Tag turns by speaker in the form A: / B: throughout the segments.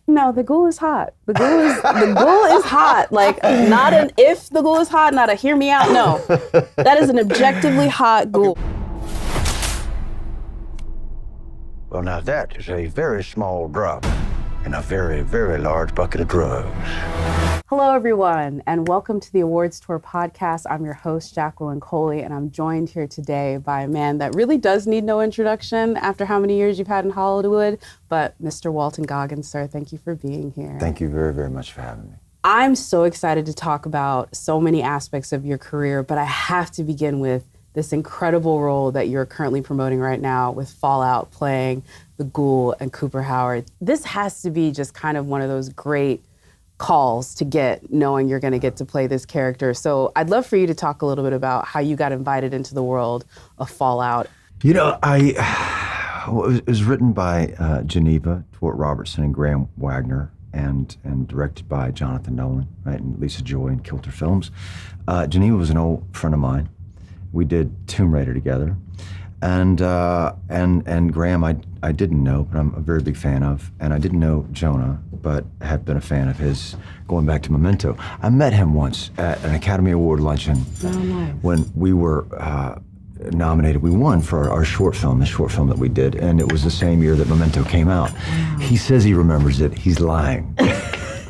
A: No, the ghoul is hot. The ghoul is hot. Like, not an if the ghoul is hot, not a hear me out. No, that is an objectively hot ghoul. Okay.
B: Well, now that is a very small drop in a very, very large bucket of drugs.
A: Hello, everyone, and welcome to the Awards Tour podcast. I'm your host, Jacqueline Coley, and I'm joined here today by a man that really does need no introduction after how many years you've had in Hollywood, but Mr. Walton Goggins, sir, thank you for being here.
B: Thank you very, very much for having me.
A: I'm so excited to talk about so many aspects of your career, but I have to begin with this incredible role that you're currently promoting right now with Fallout, playing the Ghoul and Cooper Howard. This has to be just kind of one of those great calls to get, knowing you're going to get to play this character. So I'd love for you to talk a little bit about how you got invited into the world of Fallout.
B: You know, it was written by Geneva, Tort Robertson, and Graham Wagner, and directed by Jonathan Nolan, right, and Lisa Joy and Kilter Films. Geneva was an old friend of mine. We did Tomb Raider together, and Graham I didn't know, but I'm a very big fan of, and I didn't know Jonah, but have been a fan of his going back to Memento. I met him once at an Academy Award luncheon when we were nominated. We won for our short film, the short film that we did, and it was the same year that Memento came out. He says he remembers it. He's lying.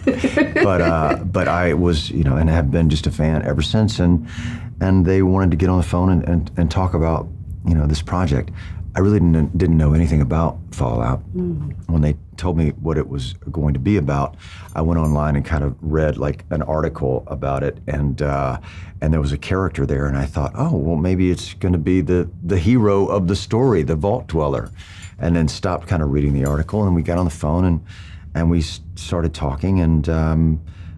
B: But I was, you know, and have been just a fan ever since, and they wanted to get on the phone and talk about, you know, this project. I really didn't know anything about Fallout. When they told me what it was going to be about, I went online and kind of read like an article about it, and there was a character there, and I thought, oh, well, maybe it's going to be the hero of the story, the Vault Dweller, and then stopped kind of reading the article, and we got on the phone and we started talking, and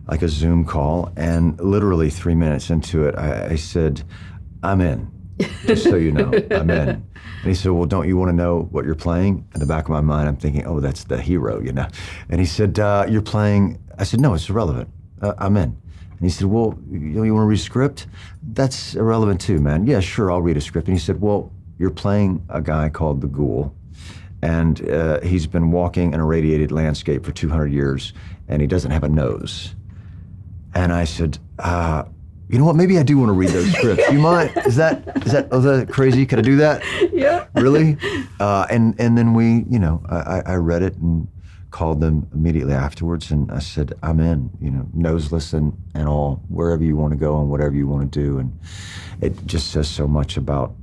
B: like a Zoom call, and literally 3 minutes into it, I said, I'm in, just so you know, I'm in. And he said, well, don't you want to know what you're playing? In the back of my mind, I'm thinking, oh, that's the hero, you know? And he said, you're playing, I said, no, it's irrelevant, I'm in. And he said, well, you want to read a script? That's irrelevant too, man. Yeah, sure, I'll read a script. And he said, well, you're playing a guy called the Ghoul, and he's been walking an irradiated landscape for 200 years, and he doesn't have a nose. And I said, you know what, maybe I do want to read those scripts. You mind? Is that crazy? Could I do that?
A: Yeah.
B: Really? And then we, you know, I read it and called them immediately afterwards, and I said, I'm in, you know, noseless and all, wherever you want to go and whatever you want to do. And it just says so much about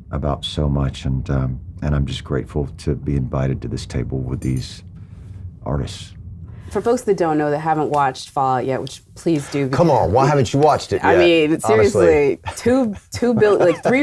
B: so much, and I'm just grateful to be invited to this table with these artists.
A: For folks that don't know, that haven't watched Fallout yet, which please do.
B: Come on, why haven't you watched it yet?
A: I mean, seriously, 3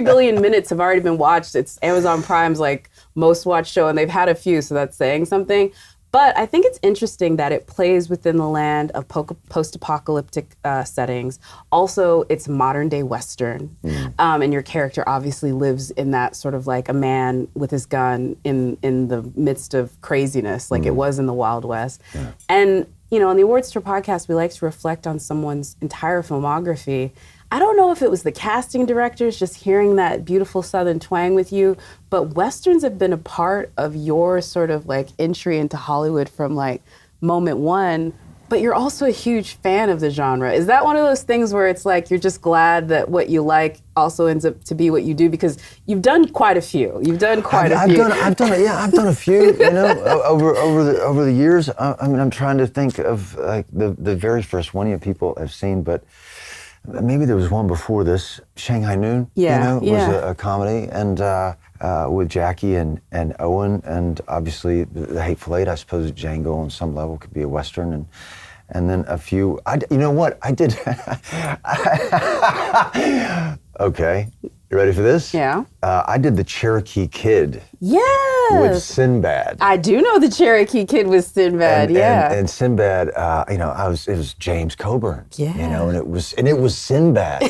A: billion minutes have already been watched. It's Amazon Prime's like most watched show, and they've had a few, so that's saying something. But I think it's interesting that it plays within the land of post-apocalyptic settings. Also, it's modern day Western. And your character obviously lives in that sort of like a man with his gun in the midst of craziness, like it was in the Wild West. Yeah. And, you know, on the Awards Tour podcast, we like to reflect on someone's entire filmography. I don't know if it was the casting directors just hearing that beautiful Southern twang with you, but Westerns have been a part of your sort of like entry into Hollywood from like moment one, but you're also a huge fan of the genre. Is that one of those things where it's like you're just glad that what you like also ends up to be what you do? Because you've done quite a few. I've done
B: a few, you know, over the years. I mean, I'm trying to think of like the very first one you people have seen, but maybe there was one before this, Shanghai Noon, was a comedy, and with Jackie and Owen, and obviously the Hateful Eight. I suppose Django on some level could be a Western, and then a few, you know what, I did, okay, you ready for this?
A: Yeah.
B: I did the Cherokee Kid.
A: Yes.
B: With Sinbad.
A: I do know the Cherokee Kid with Sinbad.
B: And Sinbad, you know, it was James Coburn.
A: Yeah.
B: You know, and it was Sinbad.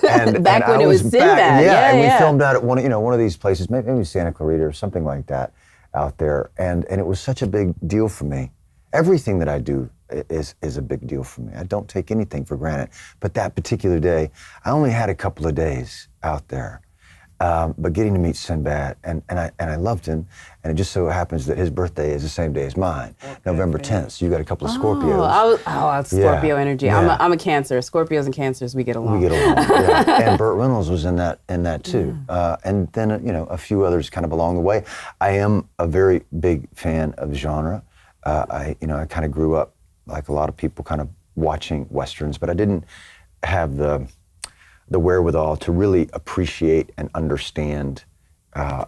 B: And
A: back when it was Sinbad.
B: And we filmed out at one of these places, maybe Santa Clarita or something like that, out there, and it was such a big deal for me. Everything that I do is a big deal for me. I don't take anything for granted. But that particular day, I only had a couple of days out there. But getting to meet Sinbad, and I loved him, and it just so happens that his birthday is the same day as mine, November 10th. So you got a couple of Scorpios.
A: Scorpio energy.
B: Yeah.
A: I'm a Cancer. Scorpios and Cancers, we get along.
B: We get along. Yeah. And Burt Reynolds was in that too, and then a few others kind of along the way. I am a very big fan of genre. I kind of grew up like a lot of people, kind of watching westerns, but I didn't have the wherewithal to really appreciate and understand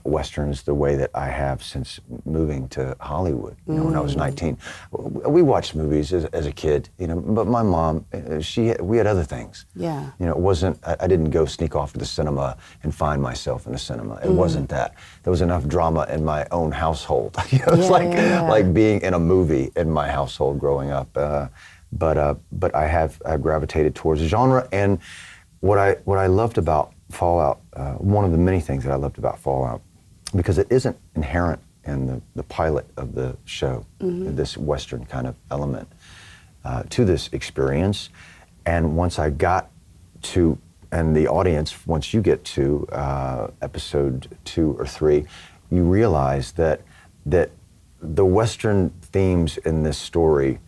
B: westerns the way that I have since moving to Hollywood. When I was 19, we watched movies as a kid, but my mom, we had other things.
A: Yeah.
B: It wasn't. I didn't go sneak off to the cinema and find myself in the cinema. It wasn't that. There was enough drama in my own household. It was like being in a movie in my household growing up. But I gravitated towards the genre. And what I loved about Fallout, one of the many things that I loved about Fallout, because it isn't inherent in the pilot of the show, this Western kind of element to this experience. And once I got to, and the audience, once you get to episode 2 or 3, you realize that the Western themes in this story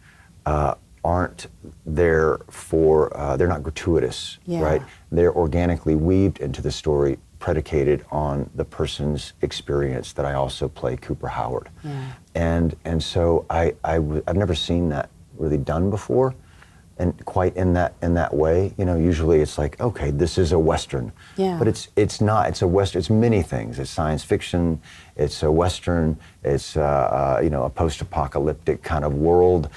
B: aren't there for, they're not gratuitous, right? They're organically weaved into the story, predicated on the person's experience that I also play, Cooper Howard. And so I've never seen that really done before, and quite in that way. Usually it's like, okay, this is a Western, but it's not. It's a Western. It's many things. It's science fiction. It's a Western. It's a post-apocalyptic kind of world.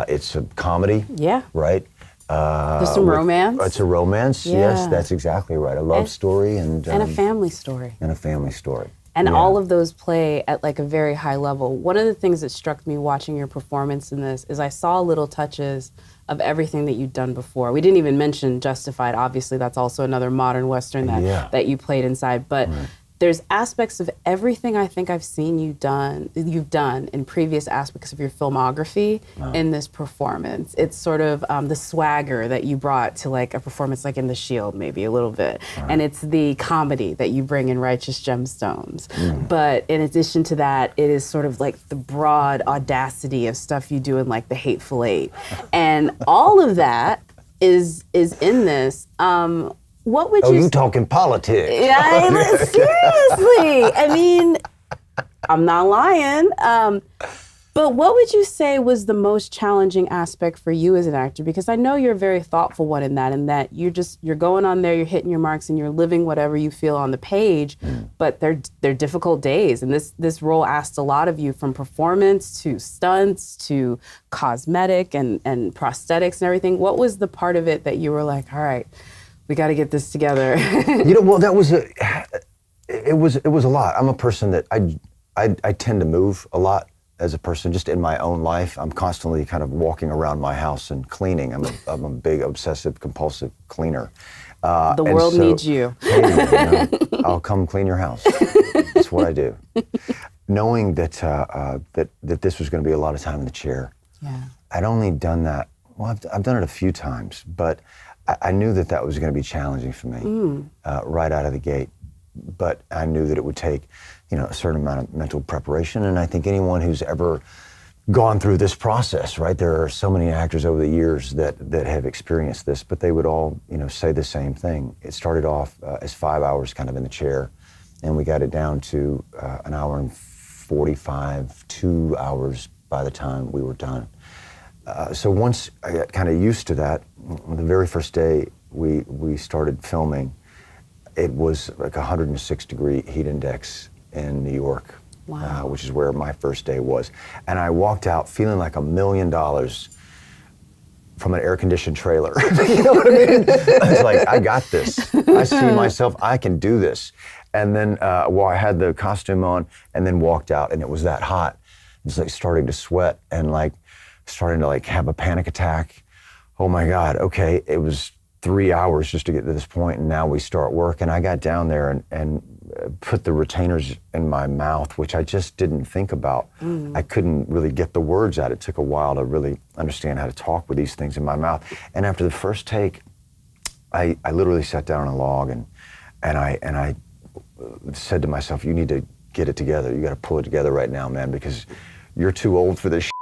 B: It's a comedy, right?
A: There's some romance.
B: It's a romance, yes, that's exactly right. A love story and
A: a family story.
B: And a family story.
A: And all of those play at like a very high level. One of the things that struck me watching your performance in this is I saw little touches of everything that you'd done before. We didn't even mention Justified. Obviously, that's also another modern Western that you played inside. But there's aspects of everything I think I've seen you've done in previous aspects of your filmography in this performance. It's sort of the swagger that you brought to like a performance like in The Shield, maybe a little bit. And it's the comedy that you bring in Righteous Gemstones. But in addition to that, it is sort of like the broad audacity of stuff you do in like The Hateful Eight. And all of that is in this. What would you...
B: you talking politics.
A: Yeah, seriously. I mean, I'm not lying. But what would you say was the most challenging aspect for you as an actor? Because I know you're a very thoughtful one in that you're going on there, you're hitting your marks, and you're living whatever you feel on the page. But they're difficult days, and this role asked a lot of you, from performance to stunts to cosmetic and prosthetics and everything. What was the part of it that you were like, all right, we got to get this together?
B: Well, that was it was a lot. I'm a person that I tend to move a lot as a person, just in my own life. I'm constantly kind of walking around my house and cleaning. I'm a big obsessive compulsive cleaner.
A: The world needs you.
B: Hey, I'll come clean your house. That's what I do. Knowing that that this was going to be a lot of time in the chair. I'd only done that. Well, I've done it a few times, but I knew that was going to be challenging for me right out of the gate. But I knew that it would take, a certain amount of mental preparation. And I think anyone who's ever gone through this process, right? There are so many actors over the years that have experienced this, but they would all, say the same thing. It started off as 5 hours kind of in the chair, and we got it down to an hour and 45, 2 hours by the time we were done. So once I got kind of used to that, the very first day we started filming, it was like 106-degree heat index in New York, which is where my first day was. And I walked out feeling like $1 million from an air-conditioned trailer. You know what I mean? I was like, I got this. I see myself, I can do this. And then, I had the costume on and then walked out, and it was that hot. It was like starting to sweat and like starting to like have a panic attack. Oh my God, okay, it was 3 hours just to get to this point, and now we start work. And I got down there and put the retainers in my mouth, which I just didn't think about. I couldn't really get the words out. It took a while to really understand how to talk with these things in my mouth. And after the first take, I literally sat down on a log and I said to myself, you need to get it together. You got to pull it together right now, man, because you're too old for this shit.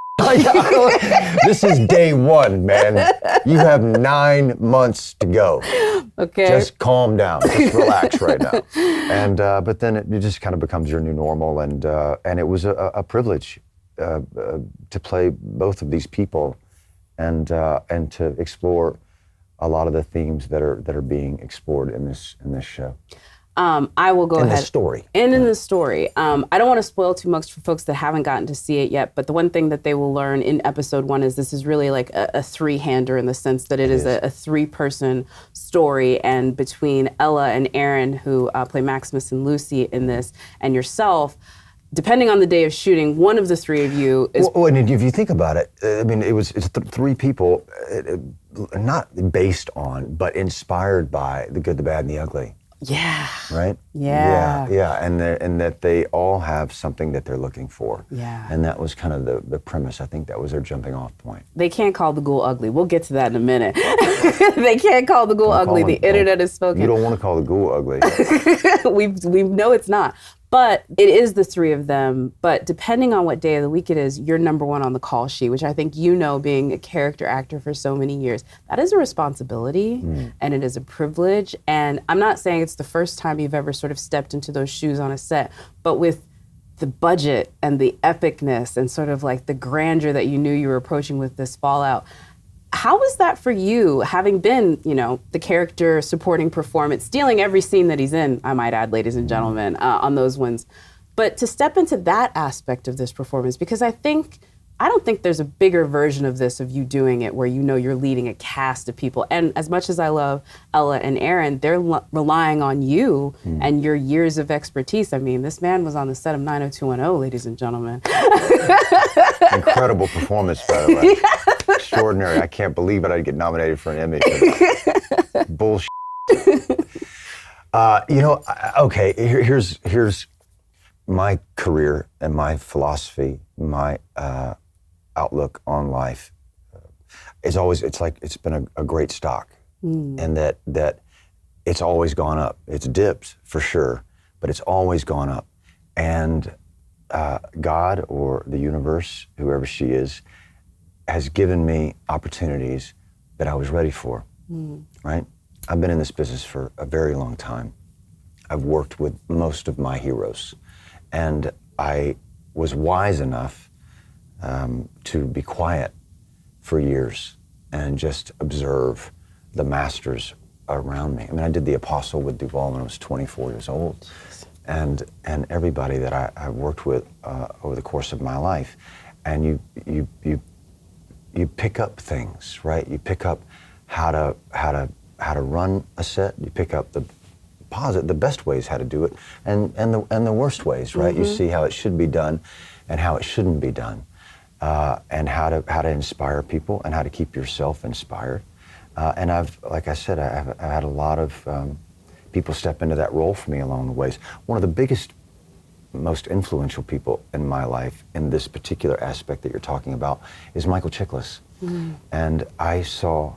B: This is day one, man. You have 9 months to go.
A: Okay.
B: Just calm down. Just relax right now. And but then it just kind of becomes your new normal, and it was a privilege to play both of these people, and to explore a lot of the themes that are being explored in this show.
A: I will go ahead.
B: In the story.
A: And in the story. I don't want to spoil too much for folks that haven't gotten to see it yet, but the one thing that they will learn in episode 1 is this is really like a three-hander in the sense that it is a three-person story, and between Ella and Aaron, who play Maximus and Lucy in this, and yourself, depending on the day of shooting, one of the three of you is...
B: Well, and if you think about it, I mean, it's three people, not based on, but inspired by the good, the bad, and the ugly.
A: Yeah.
B: Right?
A: Yeah.
B: Yeah, and that they all have something that they're looking for.
A: Yeah.
B: And that was kind of the premise. I think that was their jumping off point.
A: They can't call the ghoul ugly. We'll get to that in a minute. They can't call the ghoul ugly. The internet has spoken.
B: You don't want to call the ghoul ugly.
A: we know it's not. But it is the three of them. But depending on what day of the week it is, you're number one on the call sheet, which I think being a character actor for so many years, that is a responsibility and it is a privilege. And I'm not saying it's the first time you've ever sort of stepped into those shoes on a set, but with the budget and the epicness and sort of like the grandeur that you knew you were approaching with this Fallout, how was that for you, having been, the character supporting performance, stealing every scene that he's in, I might add, ladies and gentlemen, on those ones, but to step into that aspect of this performance, because I don't think there's a bigger version of this, of you doing it, where you're leading a cast of people. And as much as I love Ella and Aaron, they're relying on you and your years of expertise. I mean, this man was on the set of 90210, ladies and gentlemen.
B: Incredible performance, by the way. Yeah. Extraordinary. I can't believe it. I'd get nominated for an Emmy. Bullshit. Okay, here's my career and my philosophy, my outlook on life. It's been a great stock, and that it's always gone up. It's dipped for sure, but it's always gone up. And God or the universe, whoever she is, has given me opportunities that I was ready for, right? I've been in this business for a very long time. I've worked with most of my heroes, and I was wise enough to be quiet for years and just observe the masters around me. I mean, I did The Apostle with Duvall when I was 24 years old, and everybody that I've worked with over the course of my life, and you pick up things, right? You pick up how to run a set. You pick up the best ways how to do it, and the worst ways, right? You see how it should be done, and how it shouldn't be done, and how to inspire people, and how to keep yourself inspired. And like I said, I've had a lot of people step into that role for me along the ways. One of the biggest, most influential people in my life in this particular aspect that you're talking about is Michael Chiklis. And I saw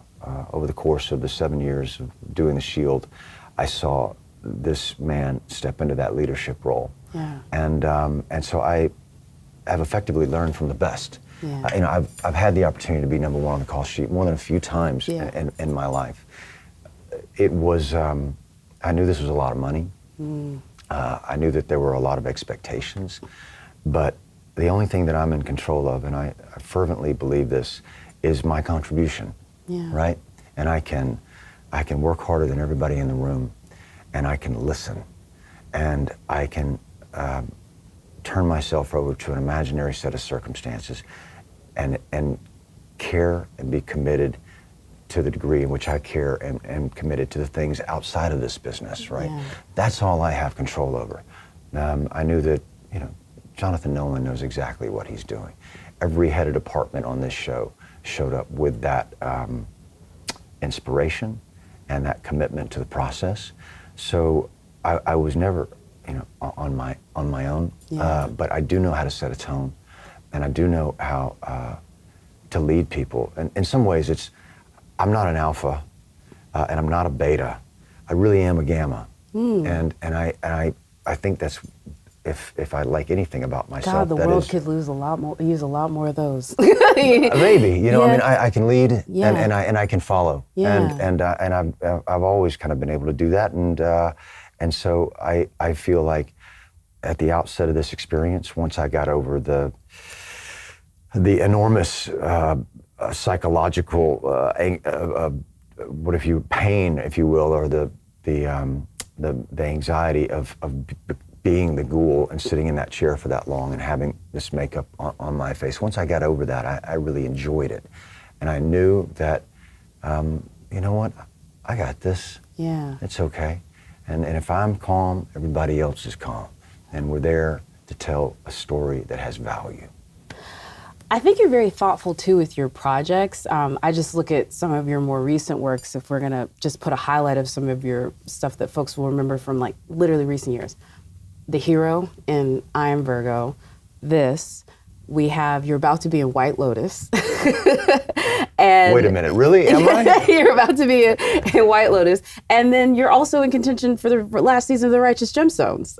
B: over the course of the 7 years of doing The Shield, I saw this man step into that leadership role. Yeah. And so I have effectively learned from the best. Yeah. I've had the opportunity to be number one on the call sheet more than a few times in my life. It was, I knew this was a lot of money. I knew that there were a lot of expectations, but the only thing that I'm in control of, and I fervently believe this, is my contribution, right? And I can work harder than everybody in the room, and I can listen, and I can turn myself over to an imaginary set of circumstances, and care and be committed to the degree in which I care and am committed to the things outside of this business, right? Yeah. That's all I have control over. I knew that, Jonathan Nolan knows exactly what he's doing. Every head of department on this show showed up with that inspiration and that commitment to the process. So I was never, on my own, but I do know how to set a tone, and I do know how to lead people. And in some ways, I'm not an alpha, and I'm not a beta. I really am a gamma, and I think that's, if I like anything about myself,
A: God, the
B: that
A: world
B: is,
A: could use a lot more of those.
B: maybe, you know, I
A: Yeah.
B: mean, I can lead
A: Yeah.
B: and I can follow,
A: Yeah.
B: and I've always kind of been able to do that, and so I feel like at the outset of this experience, once I got over the enormous psychological pain, if you will, or the anxiety of being the ghoul and sitting in that chair for that long and having this makeup on my face. Once I got over that, I really enjoyed it, and I knew that you know what, I got this.
A: Yeah.
B: It's okay, and if I'm calm, everybody else is calm, and we're there to tell a story that has value.
A: I think you're very thoughtful too with your projects. I just look at some of your more recent works, if we're gonna just put a highlight of some of your stuff that folks will remember from like literally recent years. The Hero in I Am Virgo. This, we have, you're about to be in White Lotus. And
B: Wait a minute, really? Am I?
A: You're about to be in White Lotus. And then you're also in contention for the last season of The Righteous Gemstones.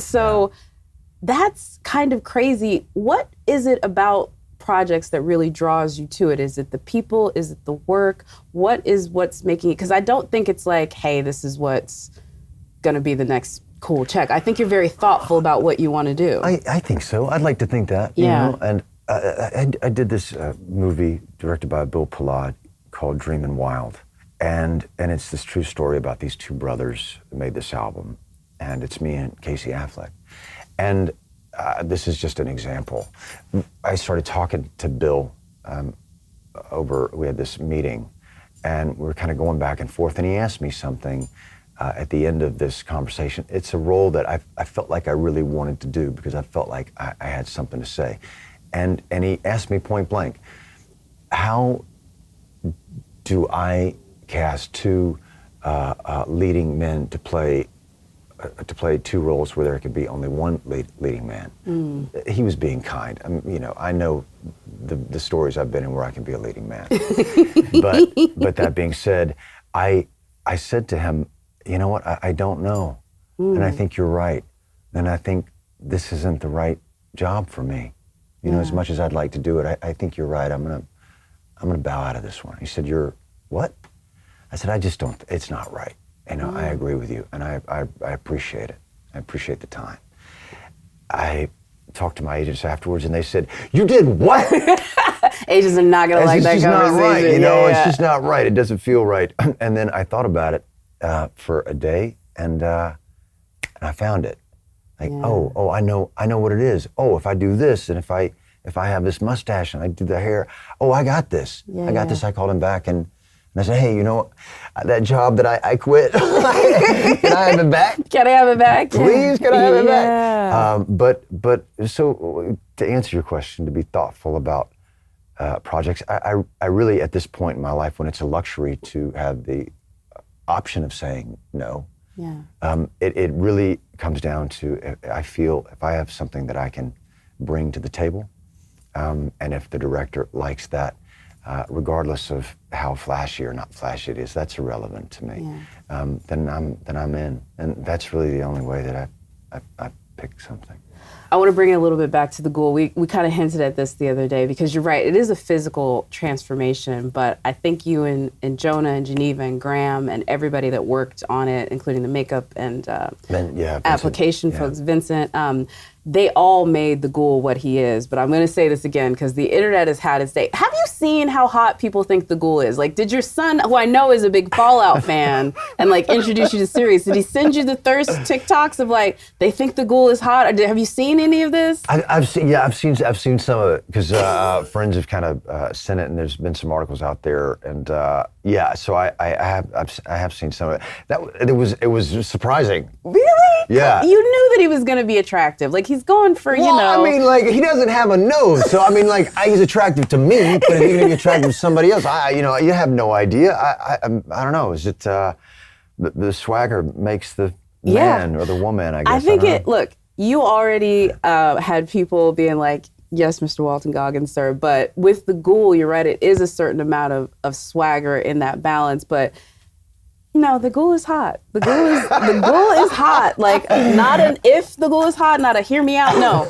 A: So that's kind of crazy. What is it about projects that really draws you to it? Is it the people? Is it the work? What's making it? Because I don't think it's like, hey, this is what's gonna be the next cool check. I think you're very thoughtful about what you want to do.
B: I think so. I'd like to think that.
A: Yeah.
B: You know? And I did this movie directed by Bill Pollard called Dreamin' Wild. And it's this true story about these two brothers who made this album. And it's me and Casey Affleck. And this is just an example. I started talking to Bill we had this meeting, and we were kind of going back and forth, and he asked me something at the end of this conversation. It's a role that I felt like I really wanted to do because I felt like I had something to say. And he asked me point blank, how do I cast two leading men to play two roles where there could be only one leading man? He was being kind. You know, I know the stories I've been in where I can be a leading man. but that being said, I said to him, you know what, I don't know. And I think you're right. And I think this isn't the right job for me. You know, as much as I'd like to do it, I think you're right. I'm gonna bow out of this one. He said, you're what? I said, I just don't, it's not right. You know, I agree with you, and I appreciate it. I appreciate the time. I talked to my agents afterwards, and they said, you did what?
A: Agents are not gonna like that conversation.
B: It's just not right, you know, it's just not right. It doesn't feel right. And then I thought about it for a day, and I found it. Like, oh, I know what it is. Oh, if I do this, and if I have this mustache and I do the hair, oh, I got this. I got this. I called him back and I said, hey, you know, that job that I quit, can I have it back?
A: Can I have it back?
B: Please, can I have it back? But so to answer your question, to be thoughtful about projects, I really, at this point in my life, when it's a luxury to have the option of saying no, it really comes down to, I feel if I have something that I can bring to the table, and if the director likes that, regardless of how flashy or not flashy it is, that's irrelevant to me. Then I'm in, and that's really the only way that I pick something.
A: I want to bring it a little bit back to the ghoul. We kind of hinted at this the other day, because you're right, it is a physical transformation, but I think you and Jonah and Geneva and Graham and everybody that worked on it, including the makeup and application folks, Vincent, they all made the ghoul what he is. But I'm going to say this again, because the internet has had its day. Have you seen how hot people think the ghoul is? Like, did your son, who I know is a big Fallout fan, and like introduce you to the series, did he send you the thirst TikToks of like, they think the ghoul is hot? Or have you seen any of this?
B: I've seen some of it, because friends have kind of sent it, and there's been some articles out there, and so I have seen some of it. It was surprising.
A: Really?
B: Yeah.
A: You knew that he was going to be attractive. Like, he's going for, you know.
B: I mean, like, he doesn't have a nose, so I mean, like, he's attractive to me, but if he's gonna be attractive to somebody else, you have no idea. I don't know. Is it the swagger makes the man or the woman? I guess.
A: I think look, you already had people being like, yes, Mr. Walton Goggins, sir. But with the ghoul, you're right, it is a certain amount of swagger in that balance. But No, the ghoul is hot. The ghoul is hot. Like, not an if the ghoul is hot, not a hear me out. No,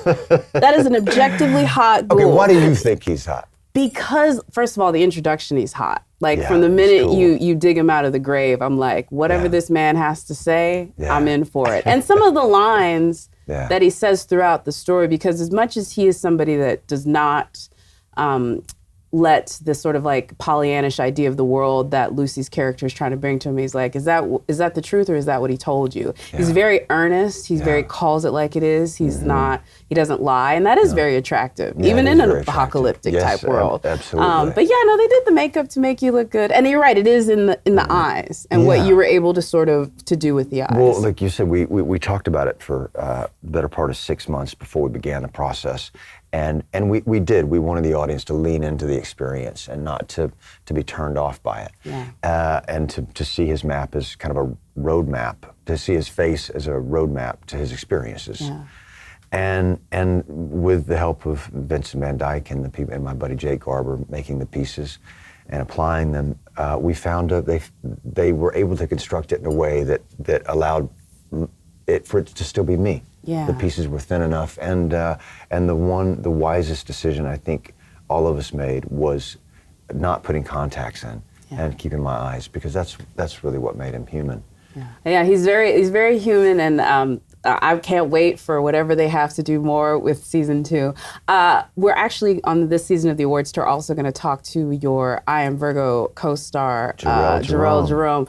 A: that is an objectively hot ghoul.
C: Okay, why do you think he's hot?
A: Because, first of all, the introduction, he's hot. Like,
C: Yeah,
A: from the
C: he's
A: minute
C: cool.
A: you dig him out of the grave, I'm like, whatever
C: Yeah.
A: this man has to say,
C: Yeah.
A: I'm in for it. And some of the lines
C: Yeah.
A: that he says throughout the story, because as much as he is somebody that does not let this sort of like Pollyannish idea of the world that Lucy's character is trying to bring to him, he's like, is that the truth or is that what he told you? He's very earnest. He's very calls it like it is. He's not, he doesn't lie. And that is very attractive,
C: Yeah,
A: even
C: it
A: in
C: is
A: an
C: very attractive.
A: apocalyptic
C: Yes,
A: type world.
C: absolutely.
A: But yeah, no, they did the makeup to make you look good. And you're right, it is in the eyes and what
C: Yeah.
A: you were able to sort of to do with the eyes.
C: Well, like you said, we talked about it for the better part of 6 months before we began the process. And we did. We wanted the audience to lean into the experience and not to be turned off by it.
A: Yeah.
C: And to see his map as kind of a roadmap, to see his face as a roadmap to his experiences.
A: Yeah.
C: And with the help of Vincent Van Dyke and the people and my buddy Jake Garber making the pieces and applying them, we found they were able to construct it in a way that allowed it for it to still be me.
A: Yeah.
C: The pieces were thin enough, and the wisest decision I think all of us made was not putting contacts in and keeping my eyes, because that's really what made him human.
A: Yeah, he's very human, and I can't wait for whatever they have to do more with season 2. We're actually on this season of the awards tour also going to talk to your I Am Virgo co-star Jarrell Jerome.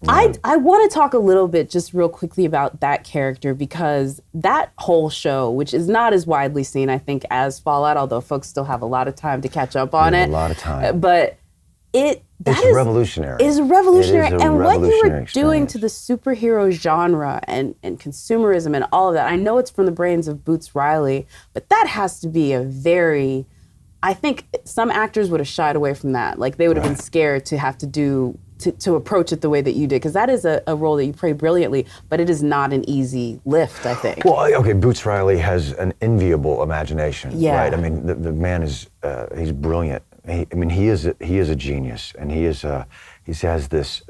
A: I want to talk a little bit just real quickly about that character, because that whole show, which is not as widely seen, I think, as Fallout, although folks still have a lot of time to catch up on it.
C: A lot of time.
A: But it's
C: revolutionary.
A: Is revolutionary.
C: It is a
A: and what you were
C: revolutionary
A: doing
C: experience.
A: to the superhero genre and consumerism and all of that, I know it's from the brains of Boots Riley, but that has to be a very, I think some actors would have shied away from that. Like, they would have been scared to have to approach it the way that you did, because that is a role that you play brilliantly, but it is not an easy lift, I think.
C: Well, okay, Boots Riley has an enviable imagination, right? I mean, the man is, he's brilliant. He is a genius, and he has this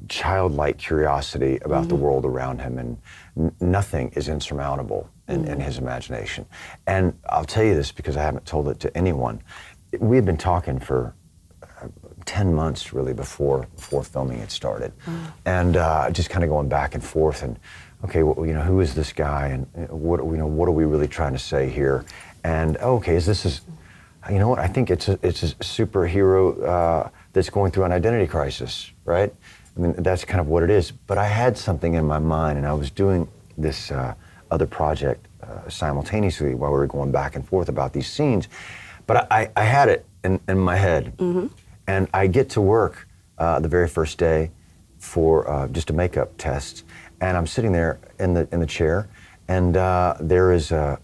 C: childlike curiosity about the world around him, and nothing is insurmountable in his imagination. And I'll tell you this because I haven't told it to anyone. We had been talking for 10 months really before filming it started, and just kind of going back and forth, and okay, well, who is this guy, and what are we really trying to say here, and okay, you know what, I think it's a superhero that's going through an identity crisis, right? I mean, that's kind of what it is. But I had something in my mind, and I was doing this other project simultaneously while we were going back and forth about these scenes, but I had it in my head. And I get to work the very first day for just a makeup test, and I'm sitting there in the chair, and there is a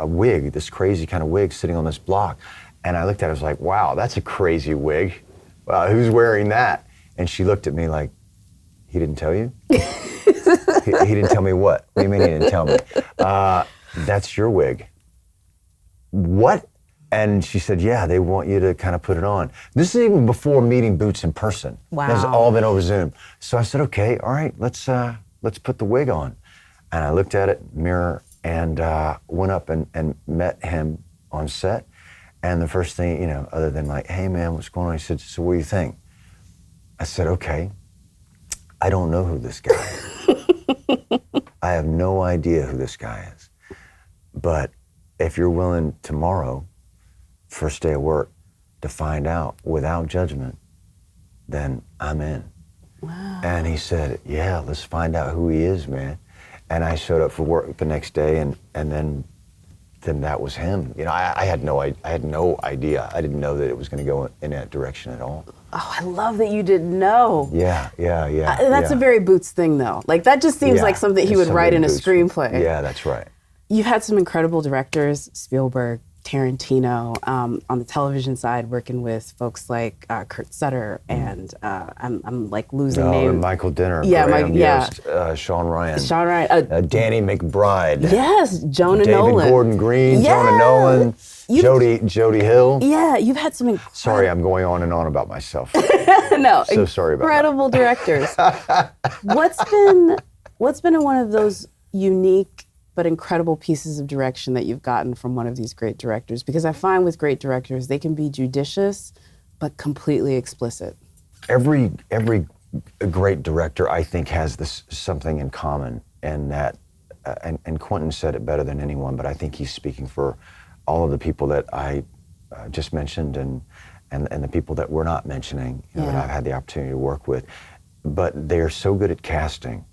C: wig, this crazy kind of wig, sitting on this block, and I looked at it, I was like, wow, that's a crazy wig. Wow, who's wearing that? And she looked at me like, he didn't tell you? he didn't tell me what? What do you mean he didn't tell me? That's your wig. What? And she said, yeah, they want you to kind of put it on. This is even before meeting Boots in person.
A: Wow.
C: It's all been over Zoom. So I said, okay, all right, let's put the wig on. And I looked at it, mirror, and went up and met him on set. And the first thing, other than like, hey man, what's going on? He said, so what do you think? I said, okay, I don't know who this guy is. I have no idea who this guy is. But if you're willing tomorrow, first day of work, to find out without judgment, then I'm in.
A: Wow.
C: And he said, yeah, let's find out who he is, man. And I showed up for work the next day, and then that was him. I had no idea. I didn't know that it was going to go in that direction at all.
A: Oh, I love that you didn't know.
C: Yeah.
A: That's a very Boots thing, though. Like, that just seems like something he would write in a screenplay.
C: Yeah, that's right.
A: You've had some incredible directors, Spielberg, Tarantino. On the television side, working with folks like Kurt Sutter and I'm like losing names.
C: And Michael Dinner,
A: Yeah,
C: Graham
A: yeah.
C: Yost, Sean Ryan.
A: Sean Ryan.
C: Danny McBride.
A: Yes, Jonah Nolan.
C: David Gordon Green,
A: Yeah.
C: Jonah Nolan, Jody Hill.
A: Yeah, you've had some
C: Sorry, I'm going on and on about myself.
A: no,
C: So sorry about that.
A: incredible directors. What's been one of those unique but incredible pieces of direction that you've gotten from one of these great directors? Because I find with great directors, they can be judicious, but completely explicit.
C: Every great director, I think, has this something in common, and that, and Quentin said it better than anyone, but I think he's speaking for all of the people that I just mentioned, and the people that we're not mentioning, you know, that I've had the opportunity to work with. But they're so good at casting.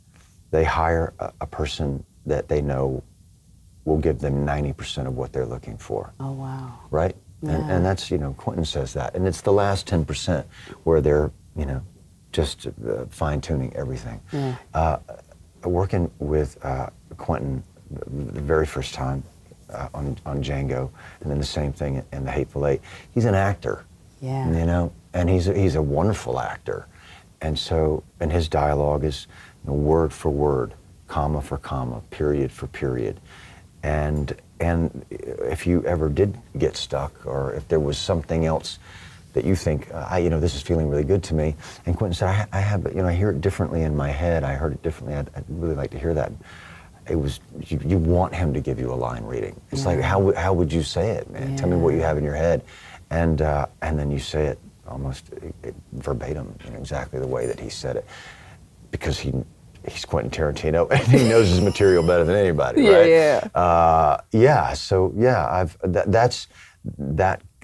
C: They hire a person that they know will give them 90% of what they're looking for.
A: Oh, wow.
C: Right?
A: Yeah.
C: And that's, you know, Quentin says that. And it's the last 10% where they're, you know, just fine-tuning everything.
A: Yeah.
C: Working with Quentin the very first time on Django, and then the same thing in The Hateful Eight. He's an actor,
A: Yeah.
C: you know, and he's a wonderful actor. And so, and his dialogue is, you know, word for word, comma for comma, period for period. And if you ever did get stuck, or if there was something else that you think, you know, this is feeling really good to me, and Quentin said, I have, you know, I hear it differently in my head. I heard it differently. I'd really like to hear that. It was, you want him to give you a line reading. It's like, how would you say it, man?
A: Yeah.
C: Tell me what you have in your head, and then you say it almost verbatim, you know, exactly the way that he said it, because he's Quentin Tarantino, and he knows his material better than anybody, right?
A: Yeah.
C: So that's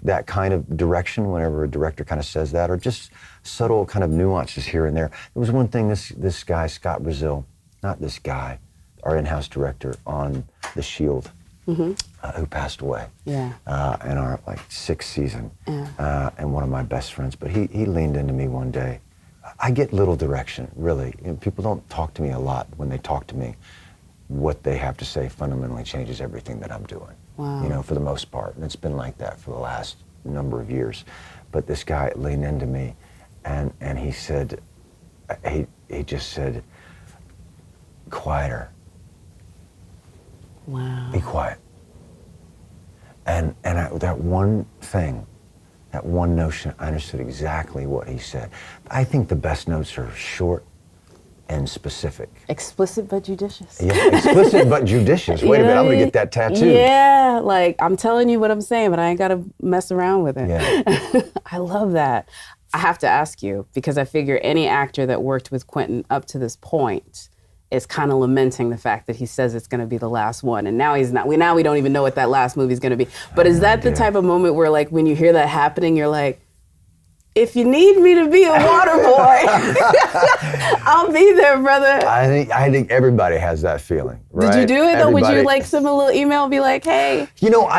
C: that kind of direction. Whenever a director kind of says that, or just subtle kind of nuances here and there. There was one thing this guy Scott Brazil, not this guy, our in-house director on The Shield, who passed away.
A: Yeah.
C: In our like 6th season, and one of my best friends. But he leaned into me one day. I get little direction, really. You know, people don't talk to me a lot. When they talk to me, what they have to say fundamentally changes everything that I'm doing.
A: Wow.
C: You know, for the most part. And it's been like that for the last number of years. But this guy leaned into me, and he said, he just said, quieter.
A: Wow.
C: Be quiet. And that one thing, that one notion, I understood exactly what he said. I think the best notes are short and specific.
A: Explicit but judicious.
C: Yeah, explicit but judicious. Wait a minute, I'm gonna get that tattooed.
A: Yeah, like I'm telling you what I'm saying, but I ain't gotta mess around with it.
C: Yeah.
A: I love that. I have to ask you, because I figure any actor that worked with Quentin up to this point is kind of lamenting the fact that he says it's gonna be the last one, and now he's not. We don't even know what that last movie's gonna be. But is that the type of moment where, like, when you hear that happening, you're like, if you need me to be a water boy, I'll be there, brother.
C: I think everybody has that feeling, right?
A: Did you do it though? Would you
C: Everybody.
A: like send a little email, be like, hey?
C: You know,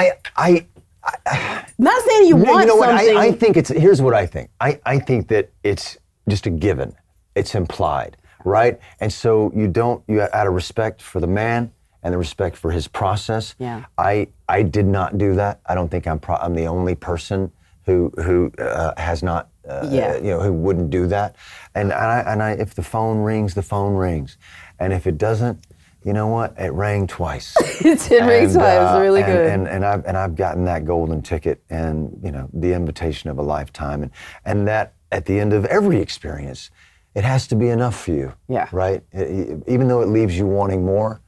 A: Not saying you want
C: you know what?
A: something.
C: I think here's what I think. I think that it's just a given. It's implied, right? And so you out of respect for the man and the respect for his process.
A: Yeah.
C: I did not do that. I don't think I'm the only person who has not, you know, who wouldn't do that. And I, if the phone rings, the phone rings. And if it doesn't, you know what? It rang twice.
A: It rings twice. It's really good.
C: And I've gotten that golden ticket, and, you know, the invitation of a lifetime, and that at the end of every experience, it has to be enough for you.
A: Yeah.
C: Right? Even though it leaves you wanting more,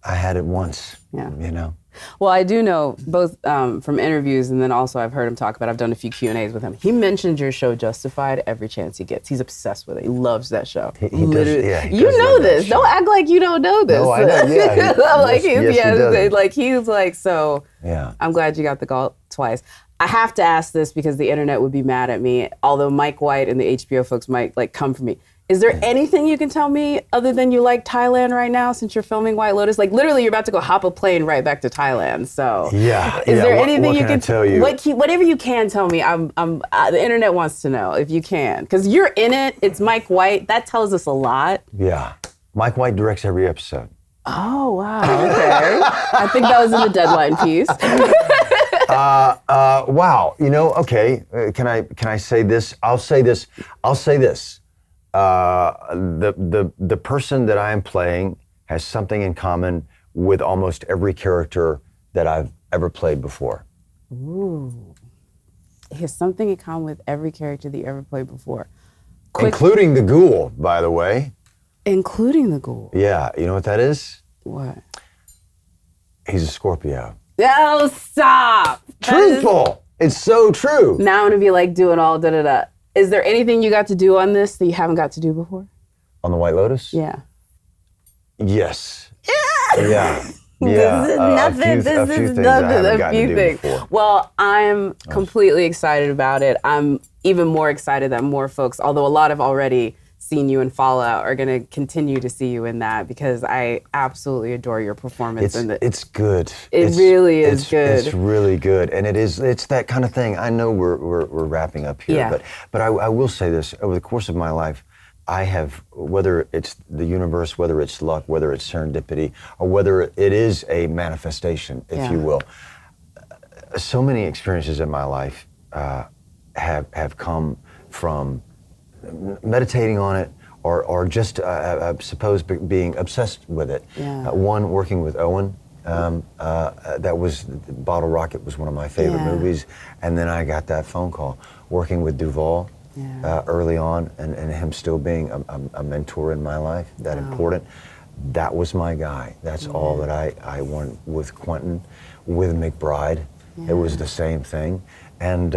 C: I had it once.
A: Yeah.
C: You know.
A: Well, I do know, both from interviews, and then also I've heard him talk about, I've done a few Q&As with him. He mentions your show Justified every chance he gets. He's obsessed with it. He loves that show.
C: He does, yeah, he
A: you
C: does
A: know
C: love that
A: this.
C: show.
A: Don't act like you don't know this.
C: No, I know, yeah.
A: Like,
C: Yes,
A: he's like, so
C: Yeah.
A: I'm glad you got the call twice. I have to ask this because the internet would be mad at me, although Mike White and the HBO folks might like come for me. Is there anything you can tell me other than you like Thailand right now since you're filming White Lotus? Like, literally, you're about to go hop a plane right back to Thailand. So
C: Yeah.
A: is there anything
C: what
A: you
C: can
A: can
C: I tell you?
A: Whatever you can tell me. The internet wants to know if you can, because you're in it. It's Mike White. That tells us a lot.
C: Yeah. Mike White directs every episode.
A: Oh, wow. Okay. I think that was in the deadline piece.
C: Wow. You know, okay. Can I say this? I'll say this. The person that I am playing has something in common with almost every character that I've ever played before.
A: Ooh. He has something in common with every character that you ever played before.
C: Including the ghoul, by the way.
A: Including the ghoul?
C: Yeah. You know what that is?
A: What?
C: He's a Scorpio.
A: Oh, stop!
C: Truthful! It's so true.
A: Now I'm gonna be like doing all da-da-da. Is there anything you got to do on this that you haven't got to do before?
C: On the White Lotus?
A: Yeah.
C: Yes. Yeah.
A: This is nothing.
C: A few things I haven't gotten to do before.
A: Well, I'm completely excited about it. I'm even more excited that more folks, although a lot have already seen you in Fallout, are going to continue to see you in that, because I absolutely adore your performance.
C: It's good.
A: It really is good.
C: It's really good, and it's that kind of thing. I know we're wrapping up here, but I will say this: over the course of my life, I have, whether it's the universe, whether it's luck, whether it's serendipity, or whether it is a manifestation, if you will, so many experiences in my life have come from meditating on it, or just I suppose being obsessed with it. One, working with Owen, that was Bottle Rocket was one of my favorite movies, and then I got that phone call working with Duvall early on, and him still being a mentor in my life, that important. That was my guy. That's all that I wanted with Quentin, with McBride. It was the same thing, and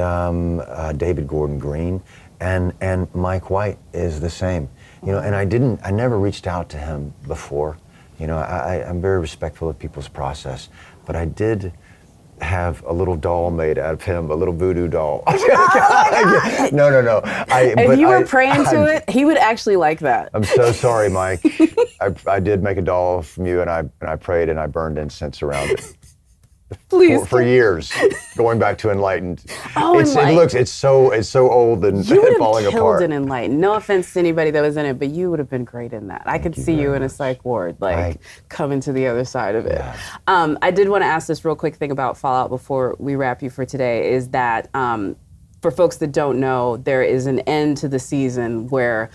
C: David Gordon Green. And Mike White is the same, you know. And I never reached out to him before, you know. I'm very respectful of people's process, but I did have a little doll made out of him, a little voodoo doll. No.
A: If you were praying to it, he would actually like that.
C: I'm so sorry, Mike. I did make a doll from you, and I prayed and I burned incense around it.
A: Please.
C: For years, going back to Enlightened.
A: Enlightened.
C: It's so old and falling apart.
A: You would have killed in Enlightened. No offense to anybody that was in it, but you would have been great in that. I could see you in a psych ward, coming to the other side of it. Yeah. I did want to ask this real quick thing about Fallout before we wrap you for today, is that for folks that don't know, there is an end to the season where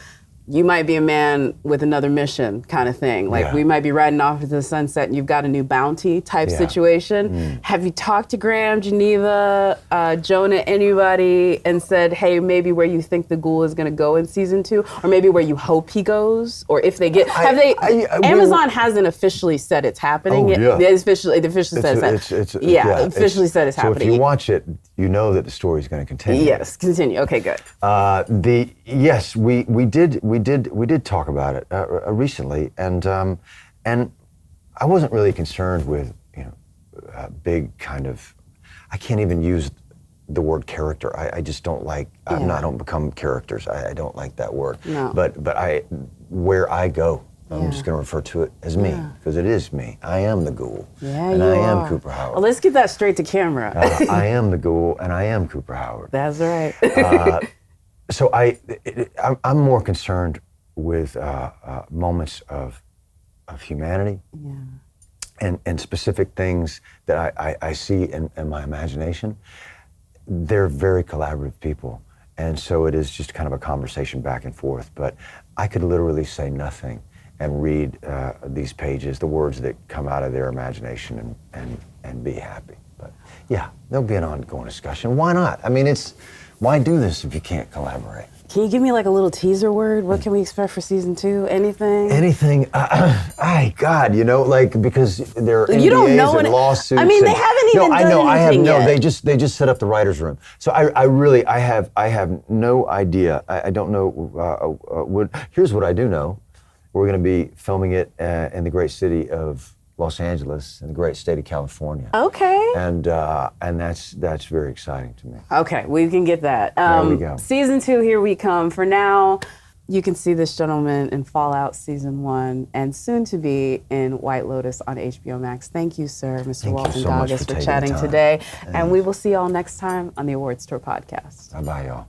A: you might be a man with another mission kind of thing. We might be riding off into the sunset and you've got a new bounty type situation. Have you talked to Graham, Geneva, Jonah, anybody, and said, hey, maybe where you think the ghoul is going to go in season 2, or maybe where you hope he goes, or if they get, Amazon hasn't officially said it's happening. It officially said it's happening.
C: So if you watch it, you know that the story is going to continue.
A: Yes, continue. Okay, good.
C: Yes, we did talk about it recently, and I wasn't really concerned with, you know, a big kind of, I can't even use the word character. I just don't like. I don't become characters. I don't like that word. No. But where I go, I'm just going to refer to it as me, because it is me. I am the ghoul, and I am Cooper Howard.
A: Well, let's get that straight to camera.
C: I am the ghoul, and I am Cooper Howard.
A: That's right.
C: So I'm more concerned with moments of humanity, and specific things that I see in my imagination. They're very collaborative people, and so it is just kind of a conversation back and forth. But I could literally say nothing and read these pages, the words that come out of their imagination, and be happy. But yeah, there'll be an ongoing discussion. Why not? I mean, why do this if you can't collaborate?
A: Can you give me like a little teaser word? What can we expect for season 2? Anything?
C: Anything. God, you know, like, because there are
A: you don't know
C: and lawsuits.
A: I mean, they haven't even done anything yet.
C: They just set up the writer's room. So I have no idea. I don't know. Here's what I do know. We're going to be filming it in the great city of Los Angeles, in the great state of California. Okay. And that's very exciting to me.
A: Okay, we can get that.
C: There we go.
A: Season 2, here we come. For now, you can see this gentleman in Fallout Season 1, and soon to be in White Lotus on HBO Max. Thank you, sir, Mr. Walton Goggins, for chatting today. And we will see y'all next time on the Awards Tour podcast.
C: Bye-bye, y'all.